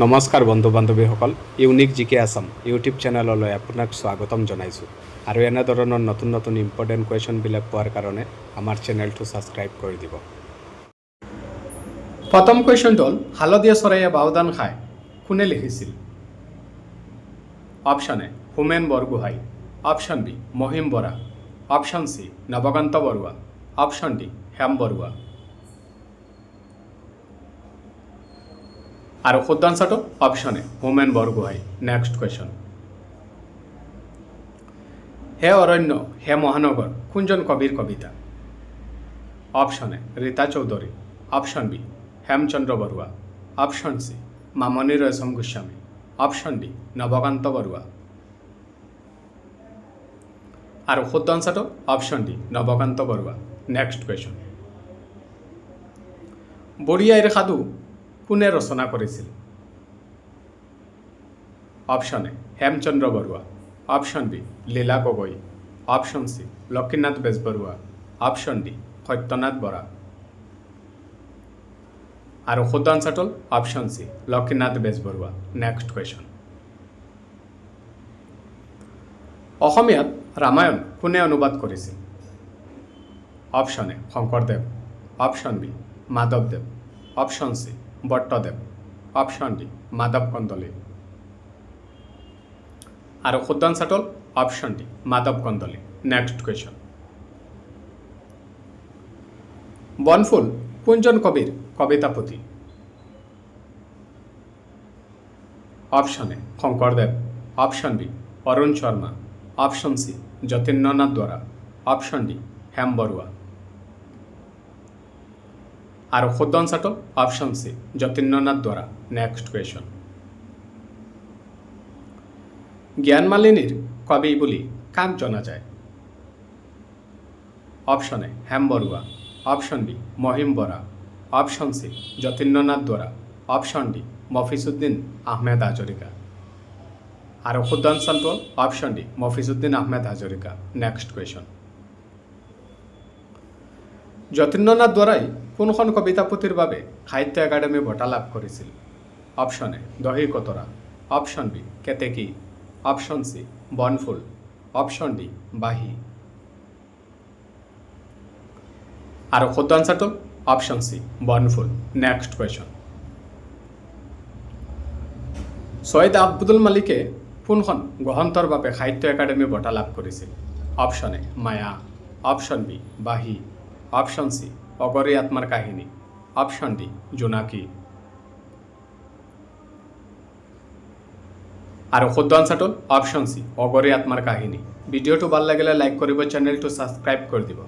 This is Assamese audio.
নমস্কাৰ বন্ধু বান্ধৱীসকল, ইউনিক জিকে আছাম ইউটিউব চেনেললৈ আপোনাক স্বাগতম জনাইছোঁ। আৰু এনেধৰণৰ নতুন নতুন ইম্পৰ্টেণ্ট কুৱেশ্যনবিলাক পোৱাৰ কাৰণে আমাৰ চেনেলটো ছাবস্ক্ৰাইব কৰি দিব। প্ৰথম কুৱেশ্যনটো হ'ল হালধীয়া চৰাইয়ে বাওদান খায় কোনে লিখিছিল? Option A Homen Borgohain, option B Mahim Bora, option C Nabakanta Barua, option D Hem Barua. আৰু শুদ্ধ আনসাৰটো option A Homen Borgohain. Next question, হে অৰণ্য হে মহানগৰ কোনজন কবিৰ কবিতা? Option A Rita Choudhury, option B Hemchandra Barua, option C Mamoni Raisom Goswami, option D Nabakanta Barua. আৰু শুদ্ধ আনসাৰটো option D Nabakanta Barua. Next question, বুঢ়ী আইৰ সাধু কোনে ৰচনা কৰিছিল? অপশ্যন এ Hemchandra Barua, option B Lila Gogoi, option C Lakshminath Bezbaroa, option D Satyanath Bora. আৰু শুদ্ধ আনসাৰটো option C Lakshminath Bezbaroa. Next question, অসমীয়াত ৰামায়ণ কোনে অনুবাদ কৰিছিল? Option A Shankardev, option B মাধৱদেৱ, অপশ্যন চি বট্টদেৱ, অপশ্যন ডি মাধৱ কন্দলী। আৰু শুদ্ধ আনসাৰটো option D Madhav Kandali. Next question, Banaphul কোনজন কবিৰ কবিতা পুথি? Option A Shankardev, option B Arun Sharma, option C Jatindranath Duwara, option D Hem Barua. আৰু শুদ্ধ আনসাৰটো option C Jatindranath Duwara. Next question, জ্ঞানমালিনীৰ কবি বুলি কাক জনা যায়? Option A Hem Barua, option B Mahim Bora, option C Jatindranath Duwara, option D Mofizuddin Ahmed Hazarika. আৰু শুদ্ধ আনসাৰটো option D Mofizuddin Ahmed Hazarika. Next question, Jatindranath দুৱৰাই কোনখন কবিতা পুথিৰ বাবে সাহিত্য একাডেমী বঁটা লাভ কৰিছিল? Option A Dahi Kotora, option B Ketaki, option C Banphul, option D Banhi. আৰু শুদ্ধ আনসাৰটো option C Banphul. Next question, Syed Abdul মালিকে কোনখন গ্ৰন্থৰ বাবে সাহিত্য একাডেমী বঁটা লাভ কৰিছিল? Option A Maya, option B Banhi, option C Aghari Atmar Kahini, option D জোনাকী। আৰু শুদ্ধ আনসাৰটো অপশ্যন চি অগৰী আত্মাৰ কাহিনী। ভিডিঅ'টো ভাল লাগিলে লাইক কৰিব, চেনেলটো ছাবস্ক্ৰাইব কৰি দিব।